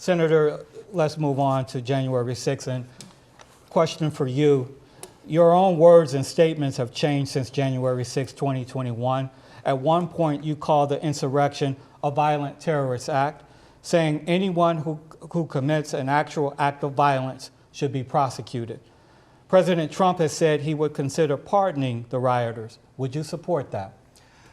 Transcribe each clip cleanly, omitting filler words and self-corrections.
Senator, let's move on to January 6th. And question for you. Your own words and statements have changed since January 6, 2021. At one point, you called the insurrection a violent terrorist act, saying anyone who commits an actual act of violence should be prosecuted. President Trump has said he would consider pardoning the rioters. Would you support that?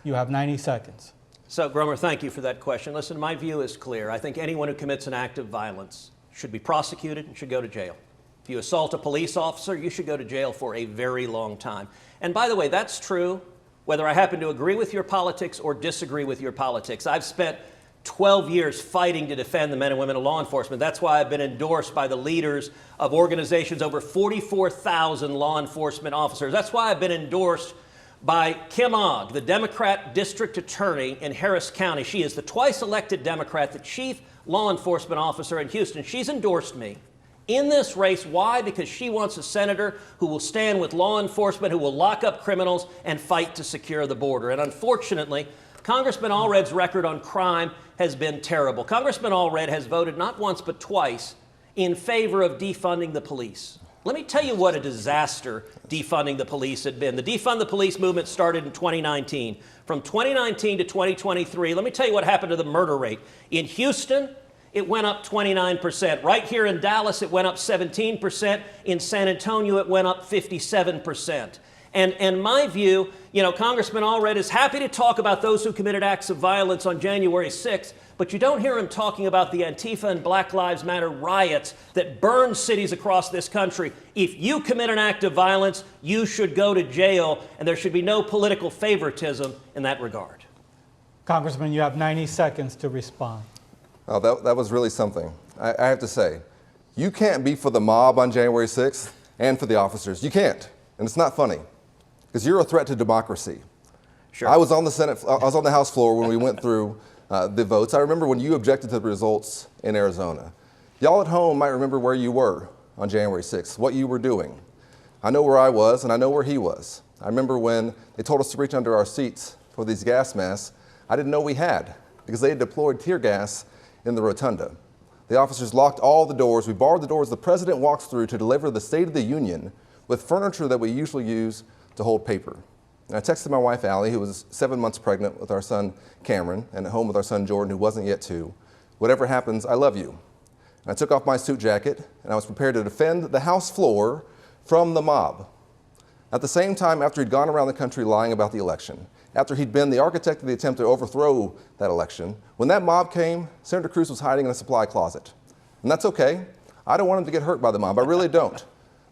You have 90 seconds. So, Gromer, thank you for that question. Listen, my view is clear. I think anyone who commits an act of violence should be prosecuted and should go to jail. If you assault a police officer, you should go to jail for a very long time. And by the way, that's true whether I happen to agree with your politics or disagree with your politics. I've spent 12 years fighting to defend the men and women of law enforcement. That's why I've been endorsed by the leaders of organizations, over 44,000 law enforcement officers. That's why I've been endorsed by Kim Ogg, the Democrat district attorney in Harris County. She is the twice elected Democrat, the chief law enforcement officer in Houston. She's endorsed me in this race. Why? Because she wants a senator who will stand with law enforcement, who will lock up criminals and fight to secure the border. And unfortunately, Congressman Allred's record on crime has been terrible. Congressman Allred has voted not once but twice in favor of defunding the police. Let me tell you what a disaster defunding the police had been. The defund the police movement started in 2019. From 2019 to 2023, let me tell you what happened to the murder rate. In Houston, it went up 29%. Right here in Dallas, it went up 17%. In San Antonio, it went up 57%. And my view, Congressman Allred is happy to talk about those who committed acts of violence on January 6th, but you don't hear him talking about the Antifa and Black Lives Matter riots that burned cities across this country. If you commit an act of violence, you should go to jail, and there should be no political favoritism in that regard. Congressman, you have 90 seconds to respond. Oh, that was really something. I have to say, you can't be for the mob on January 6th and for the officers. You can't, and it's not funny. Because you're a threat to democracy. Sure. I was on the House floor when we went through the votes. I remember when you objected to the results in Arizona. Y'all at home might remember where you were on January 6th, what you were doing. I know where I was, and I know where he was. I remember when they told us to reach under our seats for these gas masks. I didn't know we had, because they had deployed tear gas in the rotunda. The officers locked all the doors. We barred the doors the president walks through to deliver the State of the Union with furniture that we usually use to hold paper. And I texted my wife, Allie, who was 7 months pregnant with our son, Cameron, and at home with our son, Jordan, who wasn't yet 2. Whatever happens, I love you. And I took off my suit jacket, and I was prepared to defend the House floor from the mob. At the same time, after he'd gone around the country lying about the election, after he'd been the architect of the attempt to overthrow that election, when that mob came, Senator Cruz was hiding in a supply closet. And that's okay. I don't want him to get hurt by the mob. I really don't.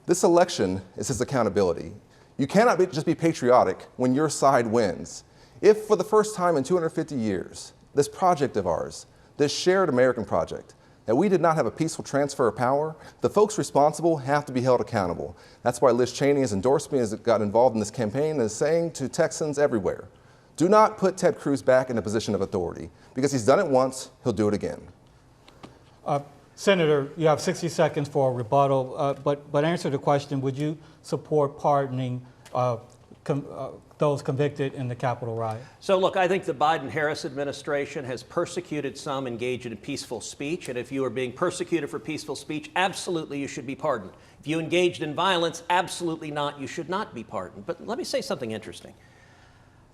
This election is his accountability. You cannot just be patriotic when your side wins. If for the first time in 250 years, this project of ours, this shared American project, that we did not have a peaceful transfer of power, the folks responsible have to be held accountable. That's why Liz Cheney has endorsed me, has got involved in this campaign, and is saying to Texans everywhere, do not put Ted Cruz back in a position of authority, because he's done it once, he'll do it again. Senator, you have 60 seconds for a rebuttal, but answer the question, would you support pardoning those convicted in the Capitol riot? So look, I think the Biden-Harris administration has persecuted some engaged in peaceful speech, and if you are being persecuted for peaceful speech, absolutely you should be pardoned. If you engaged in violence, absolutely not, you should not be pardoned. But let me say something interesting.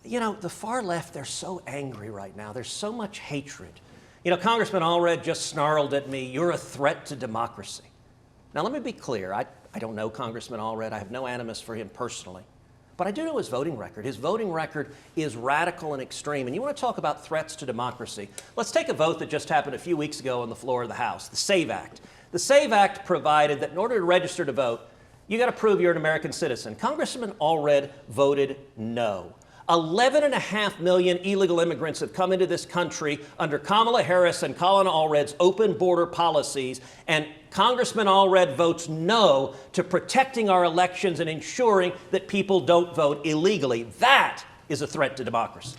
The far left, they're so angry right now. There's so much hatred. Congressman Allred just snarled at me, you're a threat to democracy. Now, let me be clear. I don't know Congressman Allred. I have no animus for him personally. But I do know his voting record. His voting record is radical and extreme. And you want to talk about threats to democracy? Let's take a vote that just happened a few weeks ago on the floor of the House, the SAVE Act. The SAVE Act provided that in order to register to vote, you got to prove you're an American citizen. Congressman Allred voted no. 11.5 million illegal immigrants have come into this country under Kamala Harris and Colin Allred's open border policies, and Congressman Allred votes no to protecting our elections and ensuring that people don't vote illegally. That is a threat to democracy.